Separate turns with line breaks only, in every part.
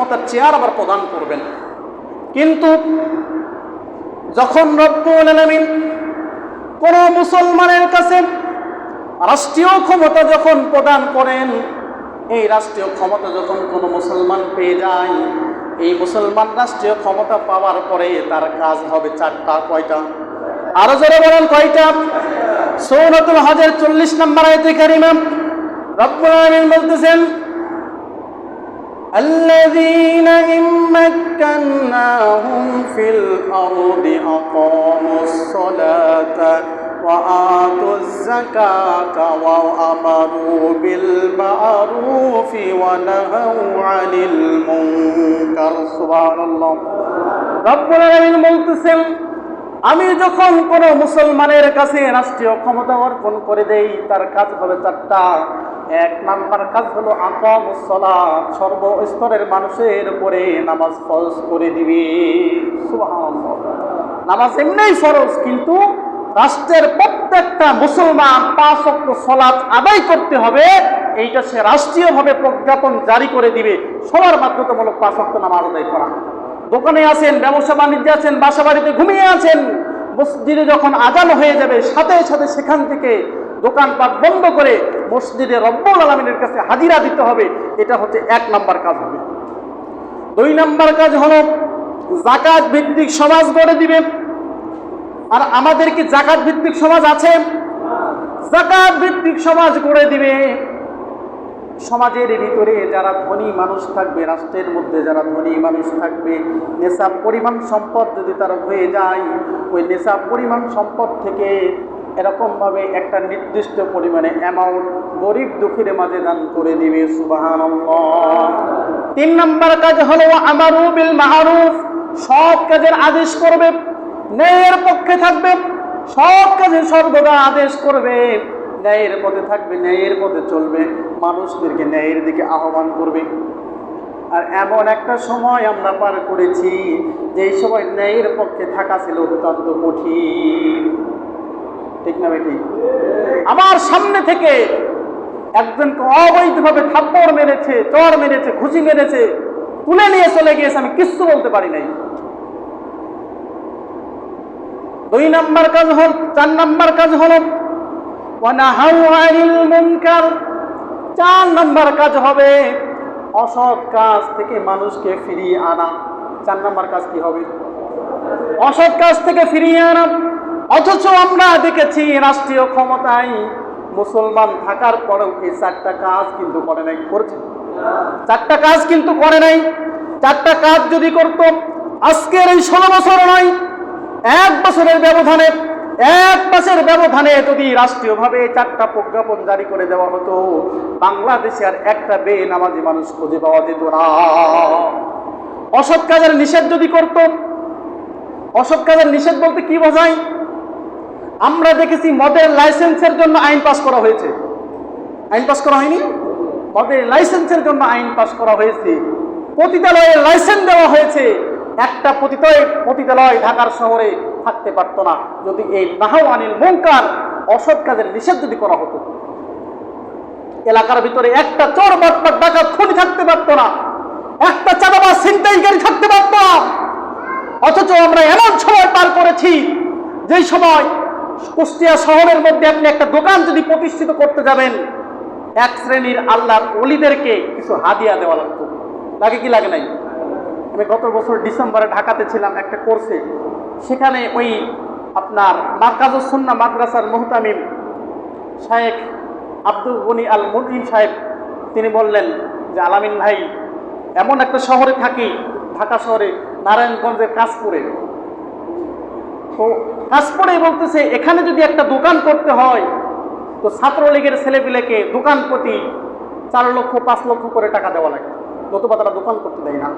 ক্ষমতার চেয়ার আবার প্রদান করবেন। কিন্তু যখন রব্বুল আলামিন কোন মুসলমানের কাছে রাষ্ট্রীয় ক্ষমতা যখন প্রদান করেন, এই রাষ্ট্রীয় ক্ষমতা যখন কোনো মুসলমান পেয়ে যায়, এই মুসলমান রাষ্ট্রীয় ক্ষমতা পাওয়ার পরে তার কাজ হবে চারটা। কয়টা? আরো জোরে বলেন কয়টা? সূরাতুল হজের 40 নম্বর আয়াতে কারিমা রব্বুল আলামিন বলতেছেন, الذين إن مكناهم في الأرض أقاموا الصلاة وآتوا الزكاة وأمروا بالمعروف ونهوا عن المنكر। سبحان الله। রব্বুল আলামিন বলতেছেন, আমি যখন কোনো মুসলমানের কাছে রাষ্ট্রীয় ক্ষমতা অর্পণ করে দেই, তার কাজ হবে চারটা। এক নাম্বার কাজ হলো আকামুস সালাত, সর্বস্তরের মানুষের উপরে নামাজ ফরজ করে দিবে। সুবহানাল্লাহ। নামাজ এমনিই ফরজ, কিন্তু রাষ্ট্রের প্রত্যেকটা মুসলমান 5 ওয়াক্ত সালাত আদায় করতে হবে, এইটা সে রাষ্ট্রীয়ভাবে প্রজ্ঞাপন জারি করে দিবে। সবার বাধ্যতামূলক 5 ওয়াক্ত নামাজ আদায় করা। দোকানে আছেন, ব্যবসা বাণিজ্যে আছেন, বাসা বাড়িতে ঘুমিয়ে আছেন, মসজিদে যখন আজান হয়ে যাবে সাথে সাথে সেখান থেকে দোকানপাট বন্ধ করে মসজিদে রব্বুল আলামিনের কাছে হাজিরা দিতে হবে। এটা হচ্ছে 1 নাম্বার কাজ হবে। 2 নাম্বার কাজ হলো যাকাত ভিত্তিক সমাজ গড়ে দিবে। আর আমাদের কি যাকাত ভিত্তিক সমাজ আছে? যাকাত ভিত্তিক সমাজ গড়ে দিবে। সমাজের ভিতরে যারা ধনী মানুষ থাকবে, রাষ্ট্রের মধ্যে যারা ধনী মানুষ থাকবে, নেশাব পরিমাণ সম্পদ যদি তার হয়ে যায়, ওই নেশাব পরিমাণ সম্পদ থেকে এরকমভাবে একটা নির্দিষ্ট পরিমাণে অ্যামাউন্ট গরিব দুঃখীর মাঝে দান করে দিবে। সুবহানাল্লাহ। 3 নম্বর কাজ হলো আমারু বিল মারুফ, সৎ কাজের আদেশ করবে, ন্যায়ের পক্ষে থাকবে, সৎ কাজে সর্বদা আদেশ করবে, ন্যায়ের পথে থাকবে, ন্যায়ের পথে চলবে, মানুষদেরকে ন্যায়ের দিকে আহ্বান করবে। আর এমন একটা সময় আমরা পার করেছি যেই সময় ন্যায়ের পক্ষে থাকা ছিল অত্যন্ত কঠিন। ঠিক না বেটি? আমার সামনে থেকে একজনকে অবৈধভাবে থাপ্পড় মেরেছে, চড় মেরেছে, ঘুষি মেরেছে, তুলে নিয়ে চলে গিয়েছে, আমি কিচ্ছু বলতে পারি নাই। 2 নম্বর কাজ হল 4 নম্বর কাজ হলো ওয়ানাহাউ আনিল মুনকার। 4 নম্বর কাজ হবে অসৎ কাজ থেকে মানুষকে ফিরিয়ে আনা। 4 নম্বর কাজ কি হবে? অসৎ কাজ থেকে ফিরিয়ে আনা। অথচ আমরা দেখেছি রাষ্ট্রীয় ক্ষমতায় মুসলমান থাকার পরেও এই 4টা কাজ কিন্তু করে নাই। করছে? 4টা কাজ কিন্তু করে নাই। 4টা কাজ যদি করত, আজকের এই 16 বছর নয়, 1 বছরের ব্যবধানে, 1 মাসের ব্যবধানে যদি রাষ্ট্রীয়ভাবে 4টা প্রজ্ঞাপন জারি করে দেওয়া হতো, বাংলাদেশে আর একটা বেনামাজি মানুষ খুঁজে পাওয়া যেত না। অসৎ কাজের নিষেধ যদি করত, অসৎ কাজের নিষেধ বলতে কি বোঝায়? আমরা দেখেছি মদের লাইসেন্সের জন্য আইন পাস করা হয়েছে। আইন পাস করা হয়নি? মদের লাইসেন্সের জন্য আইন পাস করা হয়েছে। পতিতালয়ের লাইসেন্স দেওয়া হয়েছে। একটা পতিতালয় ঢাকার শহরে থাকতে পারতো না যদি এই নাহাউ আনিল মুনকার, অসৎ কাজের নিষেধ যদি করা হতো। এলাকার ভিতরে একটা চোর বাটপার ডাকাত খুনি থাকতে পারতো না, একটা চাঁদাবাজ ছিনতাইকারী থাকতে পারতো না। অথচ আমরা এমন সময় পার করেছি যেই সময় কুষ্টিয়া শহরের মধ্যে আপনি একটা দোকান যদি প্রতিষ্ঠিত করতে যাবেন, 1 শ্রেণীর আল্লাহর ওলিদেরকে কিছু হাদিয়া দেওয়া লাগতো। লাগে কি লাগে নাই? আমি গত বছর ডিসেম্বরে ঢাকাতে ছিলাম একটা কোর্সে। সেখানে ওই আপনার মারকাজুস সুন্নাহ মাদ্রাসার মুহতামিম শায়েখ আব্দুল গনি আল মুদিন সাহেব, তিনি বললেন যে আলামিন ভাই, এমন একটা শহরে থাকি, ঢাকা শহরে, নারায়ণগঞ্জের কাশপুরে। তো কাশপুরে বলতেছে এখানে যদি একটা দোকান করতে হয় তো ছাত্রলীগের ছেলেপিলেকে দোকান প্রতি 4 লক্ষ 5 লক্ষ করে টাকা দেওয়া লাগে, নতুবা তারা দোকান করতে দেয় না।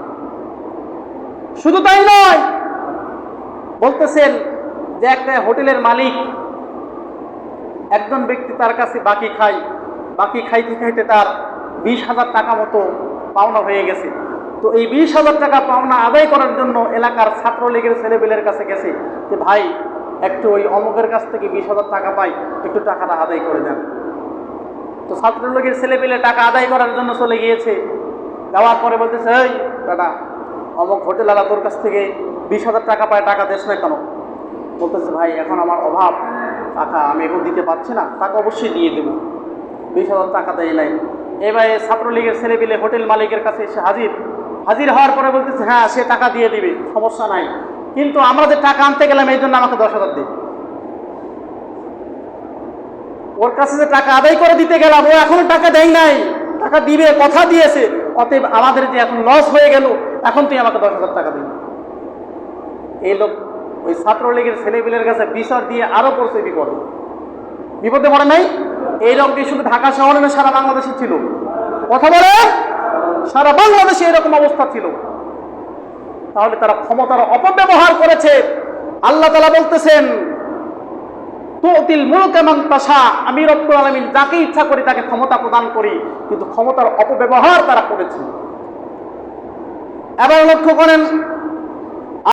শুধু তাই নয়, বলতেছেন যে একটা হোটেলের মালিক, একজন ব্যক্তি তার কাছে বাকি খাইতে খাইতে তার 20,000 টাকা মতো পাওনা হয়ে গেছে। তো এই 20,000 টাকা পাওনা আদায় করার জন্য এলাকার ছাত্রলীগের ছেলেপিলের কাছে গেছে যে ভাই, একটু ওই অমুকের কাছ থেকে 20,000 টাকা পাই, একটু টাকাটা আদায় করে দেন। তো ছাত্রলীগের ছেলেপিলে টাকা আদায় করার জন্য চলে গিয়েছে। দেওয়ার পরে বলতেছে, এই দাদা অমুক হোটেল আলা তোর কাছ থেকে 20,000 টাকা পায়, টাকা দেশ না কেন? বলতেছে, ভাই এখন আমার অভাব, টাকা আমি এখন দিতে পারছি না, টাকা অবশ্যই দিয়ে দেবো। 20,000 টাকা দেয় নাই। এবারে ছাত্রলীগের ছেলেপিলে হোটেল মালিকের কাছে এসে হাজির হওয়ার পরে বলতেছে, হ্যাঁ সে টাকা দিয়ে দিবে, সমস্যা নাই, কিন্তু আমরা যে টাকা আনতে গেলাম এই জন্য আমাকে 10,000 দিই। ওর কাছে যে টাকা আদায় করে দিতে গেলাম, ও এখনো টাকা দেয় নাই, টাকা দিবে কথা দিয়েছে, অতএব আমাদের যে এখন লস হয়ে গেল, এখন তুই আমাকে 10,000 টাকা দিবি। এই লোক ওই ছাত্রলীগের ছেলেপিলের কাছে বিচার দিয়ে আরো পড়ছে বিপদে পড়ে নাই। এইরকম শুধু ঢাকা শহরে না, সারা বাংলাদেশে ছিল। কথা বলে, সারা বাংলাদেশে এরকম অবস্থা ছিল। তাহলে তারা ক্ষমতার অপব্যবহার করেছে। আল্লাহ তাআলা বলতেছেন, তুতিল মুলকা মান তাশা, আমি রব্বুল আলামিন যাকে ইচ্ছা করি তাকে ক্ষমতা প্রদান করি, কিন্তু ক্ষমতার অপব্যবহার তারা করেছে। এবার লক্ষ্য করেন,